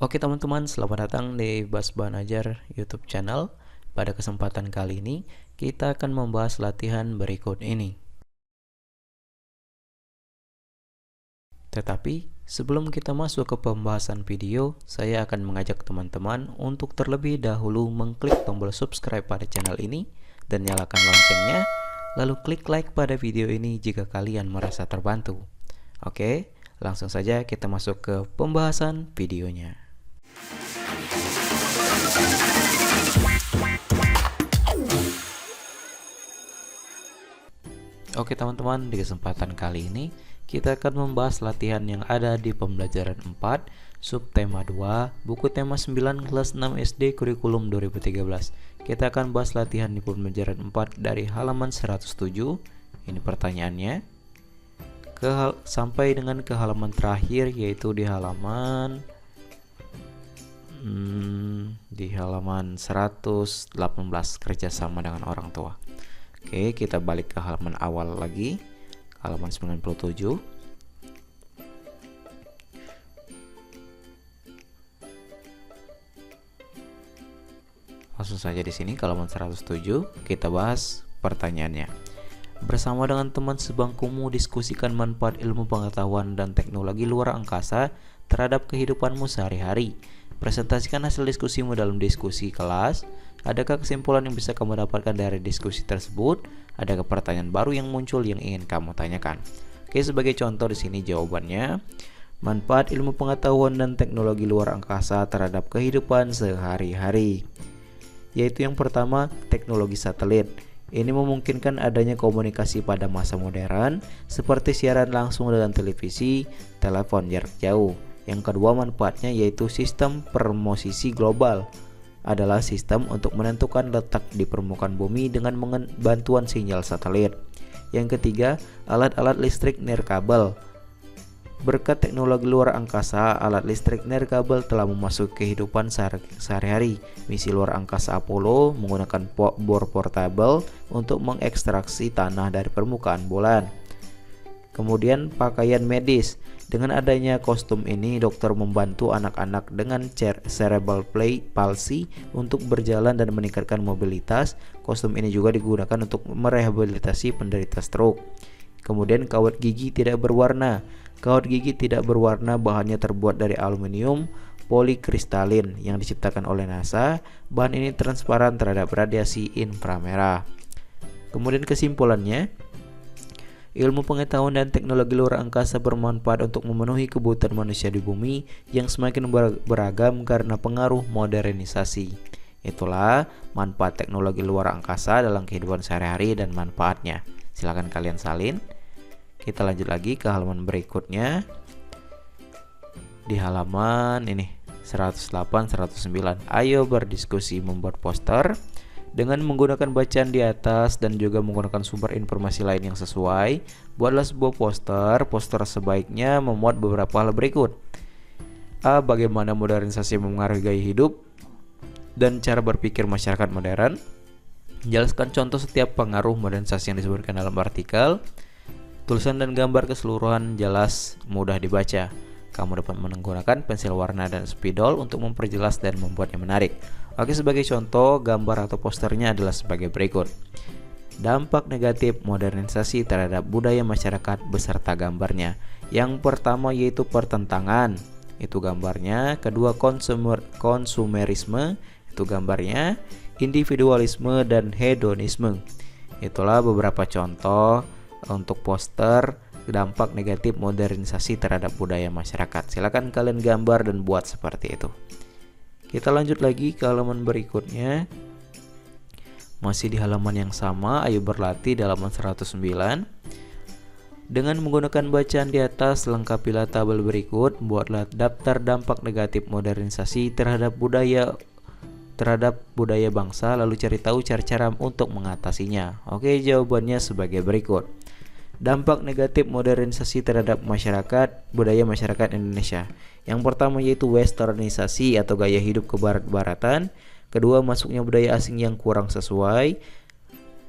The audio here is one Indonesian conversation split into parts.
Oke teman-teman, selamat datang di Bas Banajar YouTube channel. Pada kesempatan kali ini, kita akan membahas latihan berikut ini. Tetapi, sebelum kita masuk ke pembahasan video, saya akan mengajak teman-teman untuk terlebih dahulu mengklik tombol subscribe pada channel ini dan nyalakan loncengnya, lalu klik like pada video ini jika kalian merasa terbantu. Oke, langsung saja kita masuk ke pembahasan videonya. Oke teman-teman, di kesempatan kali ini kita akan membahas latihan yang ada di pembelajaran 4, subtema 2, buku tema 9 kelas 6 SD kurikulum 2013. Kita akan bahas latihan di pembelajaran 4 dari halaman 107. Ini pertanyaannya. Sampai dengan ke halaman terakhir, yaitu di halaman 118, kerjasama dengan orang tua. Oke, kita balik ke halaman awal lagi, halaman 97. Langsung saja di sini ke halaman 107, kita bahas pertanyaannya. Bersama dengan teman sebangkumu diskusikan manfaat ilmu pengetahuan dan teknologi luar angkasa terhadap kehidupanmu sehari-hari. Presentasikan hasil diskusimu dalam diskusi kelas. Adakah kesimpulan yang bisa kamu dapatkan dari diskusi tersebut? Adakah pertanyaan baru yang muncul yang ingin kamu tanyakan? Oke, sebagai contoh di sini jawabannya. Manfaat ilmu pengetahuan dan teknologi luar angkasa terhadap kehidupan sehari-hari. Yaitu yang pertama, teknologi satelit. Ini memungkinkan adanya komunikasi pada masa modern seperti siaran langsung dengan televisi, telepon jarak jauh. Yang kedua manfaatnya yaitu sistem permosisi global. Adalah sistem untuk menentukan letak di permukaan bumi dengan bantuan sinyal satelit. Yang ketiga, alat-alat listrik nirkabel. Berkat teknologi luar angkasa, alat listrik nirkabel telah memasuki kehidupan sehari-hari. Misi luar angkasa Apollo menggunakan bor portable untuk mengekstraksi tanah dari permukaan bulan. Kemudian pakaian medis. Dengan adanya kostum ini, dokter membantu anak-anak dengan cerebral palsy untuk berjalan dan meningkatkan mobilitas. Kostum ini juga digunakan untuk merehabilitasi penderita stroke. Kemudian kawat gigi tidak berwarna. Kawat gigi tidak berwarna bahannya terbuat dari aluminium polikristalin yang diciptakan oleh NASA. Bahan ini transparan terhadap radiasi inframerah. Kemudian kesimpulannya, ilmu pengetahuan dan teknologi luar angkasa bermanfaat untuk memenuhi kebutuhan manusia di bumi yang semakin beragam karena pengaruh modernisasi. Itulah manfaat teknologi luar angkasa dalam kehidupan sehari-hari dan manfaatnya. Silakan kalian salin. Kita lanjut lagi ke halaman berikutnya. Di halaman ini 108-109. Ayo berdiskusi membuat poster. Dengan menggunakan bacaan di atas dan juga menggunakan sumber informasi lain yang sesuai, buatlah sebuah poster. Poster sebaiknya memuat beberapa hal berikut. A. Bagaimana modernisasi mempengaruhi gaya hidup dan cara berpikir masyarakat modern. Jelaskan contoh setiap pengaruh modernisasi yang disebutkan dalam artikel. Tulisan dan gambar keseluruhan jelas, mudah dibaca. Kamu dapat menggunakan pensil warna dan spidol untuk memperjelas dan membuatnya menarik. Oke, sebagai contoh, gambar atau posternya adalah sebagai berikut. Dampak negatif modernisasi terhadap budaya masyarakat beserta gambarnya. Yang pertama yaitu pertentangan, itu gambarnya. Kedua, konsumerisme, itu gambarnya. Individualisme dan hedonisme. Itulah beberapa contoh untuk poster dampak negatif modernisasi terhadap budaya masyarakat. Silakan kalian gambar dan buat seperti itu. Kita lanjut lagi ke halaman berikutnya. Masih di halaman yang sama, ayo berlatih di halaman 109. Dengan menggunakan bacaan di atas, lengkapilah tabel berikut. Buatlah daftar dampak negatif modernisasi terhadap budaya bangsa, lalu cari tahu cara-cara untuk mengatasinya. Oke, jawabannya sebagai berikut. Dampak negatif modernisasi terhadap budaya masyarakat Indonesia. Yang pertama yaitu westernisasi atau gaya hidup kebarat-baratan. Kedua, masuknya budaya asing yang kurang sesuai.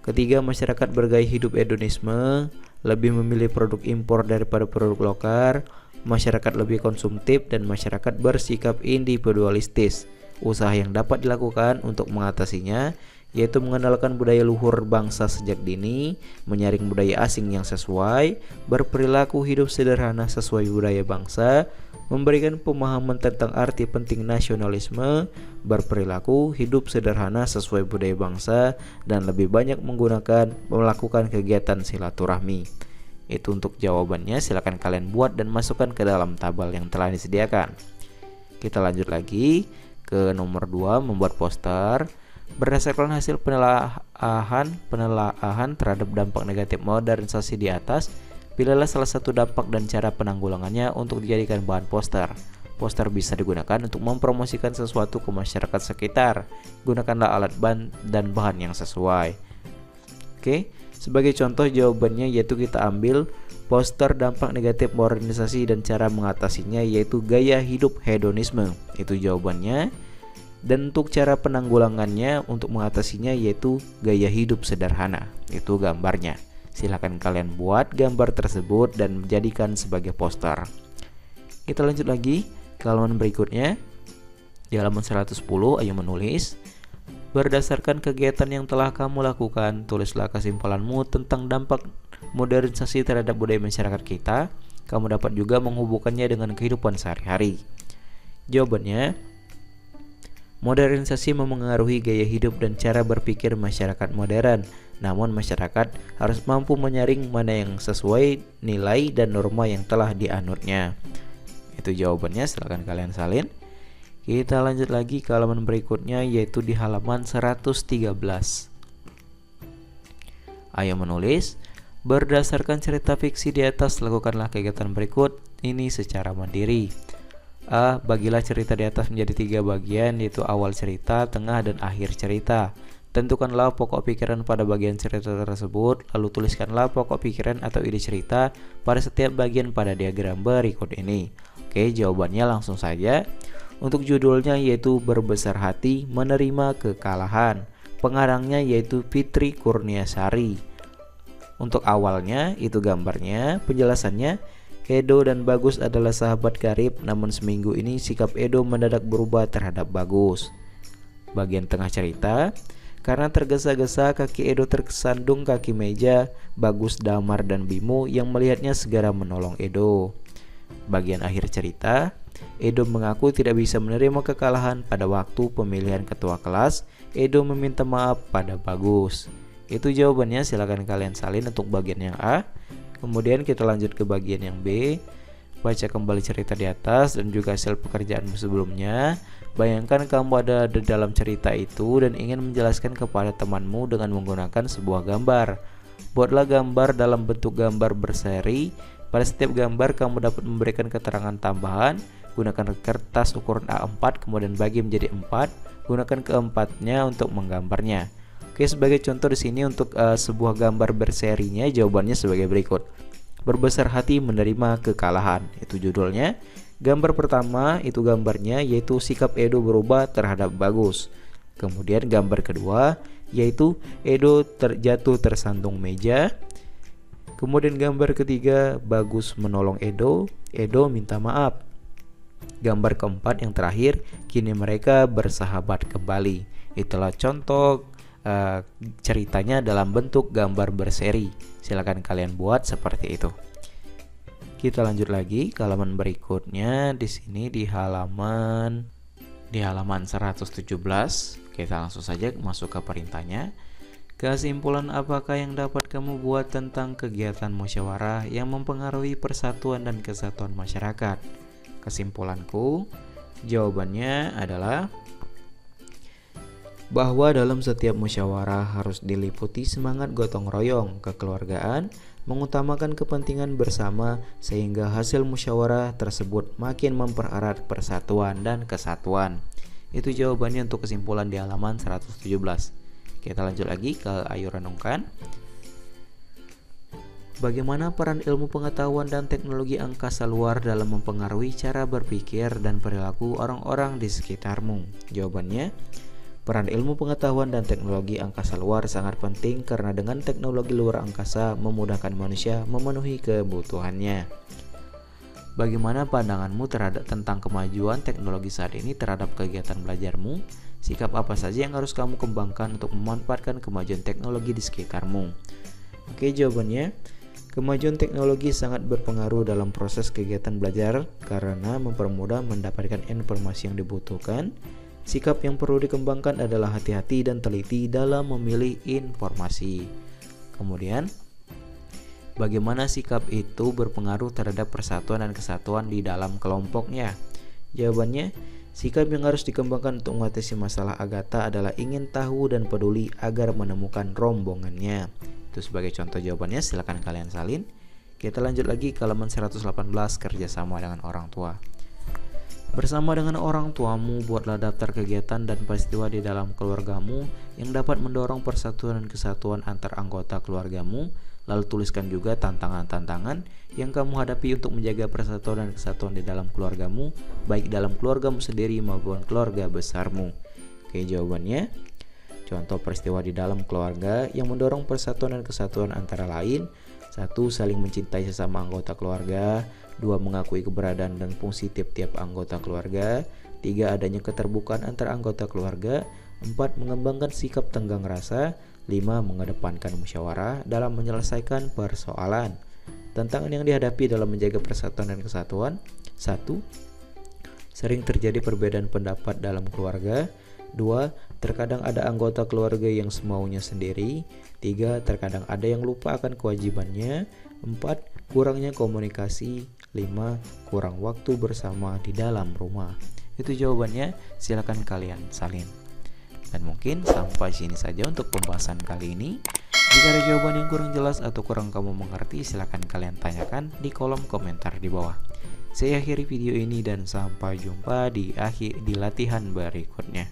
Ketiga, masyarakat bergaya hidup hedonisme, lebih memilih produk impor daripada produk lokal. masyarakat lebih konsumtif, dan masyarakat bersikap individualistis. Usaha yang dapat dilakukan untuk mengatasinya yaitu mengenalkan budaya luhur bangsa sejak dini, menyaring budaya asing yang sesuai, berperilaku hidup sederhana sesuai budaya bangsa, memberikan pemahaman tentang arti penting nasionalisme, berperilaku hidup sederhana sesuai budaya bangsa, dan lebih banyak melakukan kegiatan silaturahmi. Itu untuk jawabannya, silakan kalian buat dan masukkan ke dalam tabel yang telah disediakan. Kita lanjut lagi ke nomor 2, membuat poster. Berdasarkan hasil penelaahan terhadap dampak negatif modernisasi di atas, pilihlah salah satu dampak dan cara penanggulangannya untuk dijadikan bahan poster. Poster bisa digunakan untuk mempromosikan sesuatu ke masyarakat sekitar. Gunakanlah alat dan bahan yang sesuai. Oke, sebagai contoh jawabannya yaitu kita ambil poster dampak negatif modernisasi dan cara mengatasinya yaitu gaya hidup hedonisme. Itu jawabannya. Dan untuk cara penanggulangannya untuk mengatasinya yaitu gaya hidup sederhana. Itu gambarnya. Silakan kalian buat gambar tersebut dan menjadikan sebagai poster. Kita lanjut lagi ke halaman berikutnya. Di halaman 110, ayo menulis. Berdasarkan kegiatan yang telah kamu lakukan, tulislah kesimpulanmu tentang dampak modernisasi terhadap budaya masyarakat kita. Kamu dapat juga menghubungkannya dengan kehidupan sehari-hari. Jawabannya, modernisasi memengaruhi gaya hidup dan cara berpikir masyarakat modern. Namun masyarakat harus mampu menyaring mana yang sesuai nilai dan norma yang telah dianutnya. Itu jawabannya, silakan kalian salin. Kita lanjut lagi ke halaman berikutnya yaitu di halaman 113. Ayo menulis. Berdasarkan cerita fiksi di atas, lakukanlah kegiatan berikut ini secara mandiri. A. Bagilah cerita di atas menjadi 3 bagian yaitu awal cerita, tengah, dan akhir cerita. Tentukanlah pokok pikiran pada bagian cerita tersebut, lalu tuliskanlah pokok pikiran atau ide cerita pada setiap bagian pada diagram berikut ini. Oke, jawabannya langsung saja. Untuk judulnya yaitu Berbesar Hati Menerima Kekalahan. Pengarangnya yaitu Fitri Kurniasari. Untuk awalnya itu gambarnya, penjelasannya. Edo dan Bagus adalah sahabat karib, namun seminggu ini sikap Edo mendadak berubah terhadap Bagus. Bagian tengah cerita, karena tergesa-gesa kaki Edo tersandung kaki meja, Bagus, Damar, dan Bimo yang melihatnya segera menolong Edo. Bagian akhir cerita, Edo mengaku tidak bisa menerima kekalahan pada waktu pemilihan ketua kelas. Edo meminta maaf pada Bagus. Itu jawabannya, silakan kalian salin untuk bagian yang A. Kemudian kita lanjut ke bagian yang B. Baca kembali cerita di atas dan juga hasil pekerjaanmu sebelumnya. Bayangkan kamu ada di dalam cerita itu dan ingin menjelaskan kepada temanmu dengan menggunakan sebuah gambar. Buatlah gambar dalam bentuk gambar berseri. Pada setiap gambar kamu dapat memberikan keterangan tambahan. Gunakan kertas ukuran A4 kemudian bagi menjadi 4. Gunakan keempatnya untuk menggambarnya. Oke, sebagai contoh di sini untuk sebuah gambar berserinya jawabannya sebagai berikut. Berbesar hati menerima kekalahan. Itu judulnya. Gambar pertama itu gambarnya yaitu sikap Edo berubah terhadap Bagus. Kemudian gambar kedua yaitu Edo terjatuh tersandung meja. Kemudian gambar ketiga Bagus menolong Edo. Edo minta maaf. Gambar keempat yang terakhir, kini mereka bersahabat kembali. Itulah contoh ceritanya dalam bentuk gambar berseri. Silakan kalian buat seperti itu. Kita lanjut lagi ke halaman berikutnya. Di sini di halaman 117. Kita langsung saja masuk ke perintahnya. Kesimpulan apakah yang dapat kamu buat tentang kegiatan musyawarah yang mempengaruhi persatuan dan kesatuan masyarakat? Kesimpulanku, jawabannya adalah bahwa dalam setiap musyawarah harus diliputi semangat gotong royong, kekeluargaan, mengutamakan kepentingan bersama sehingga hasil musyawarah tersebut makin mempererat persatuan dan kesatuan. Itu jawabannya untuk kesimpulan di halaman 117. Kita lanjut lagi ke ayo renungkan. Bagaimana peran ilmu pengetahuan dan teknologi angkasa luar dalam mempengaruhi cara berpikir dan perilaku orang-orang di sekitarmu? Jawabannya, peran ilmu pengetahuan dan teknologi angkasa luar sangat penting karena dengan teknologi luar angkasa memudahkan manusia memenuhi kebutuhannya. Bagaimana pandanganmu terhadap tentang kemajuan teknologi saat ini terhadap kegiatan belajarmu? Sikap apa saja yang harus kamu kembangkan untuk memanfaatkan kemajuan teknologi di sekitarmu? Oke, jawabannya, kemajuan teknologi sangat berpengaruh dalam proses kegiatan belajar karena mempermudah mendapatkan informasi yang dibutuhkan. Sikap yang perlu dikembangkan adalah hati-hati dan teliti dalam memilih informasi. Kemudian, bagaimana sikap itu berpengaruh terhadap persatuan dan kesatuan di dalam kelompoknya? Jawabannya, sikap yang harus dikembangkan untuk mengatasi masalah Agatha adalah ingin tahu dan peduli agar menemukan rombongannya. Itu sebagai contoh jawabannya, silakan kalian salin. Kita lanjut lagi ke halaman 118, kerjasama dengan orang tua. Bersama dengan orang tuamu, buatlah daftar kegiatan dan peristiwa di dalam keluargamu yang dapat mendorong persatuan dan kesatuan antar anggota keluargamu. Lalu tuliskan juga tantangan-tantangan yang kamu hadapi untuk menjaga persatuan dan kesatuan di dalam keluargamu, baik dalam keluargamu sendiri maupun keluarga besarmu. Oke, jawabannya, contoh peristiwa di dalam keluarga yang mendorong persatuan dan kesatuan antara lain: 1. Saling mencintai sesama anggota keluarga. 2. Mengakui keberadaan dan fungsi tiap-tiap anggota keluarga. 3. Adanya keterbukaan antara anggota keluarga. 4. Mengembangkan sikap tenggang rasa. 5. Mengedepankan musyawarah dalam menyelesaikan persoalan. Tantangan yang dihadapi dalam menjaga persatuan dan kesatuan: 1. Sering terjadi perbedaan pendapat dalam keluarga. 2. Terkadang ada anggota keluarga yang semaunya sendiri. 3. Terkadang ada yang lupa akan kewajibannya. 4. Kurangnya komunikasi. 5. Kurang waktu bersama di dalam rumah. Itu jawabannya, silakan kalian salin. Dan mungkin sampai sini saja untuk pembahasan kali ini. Jika ada jawaban yang kurang jelas atau kurang kamu mengerti, silakan kalian tanyakan di kolom komentar di bawah. Saya akhiri video ini dan sampai jumpa di latihan berikutnya.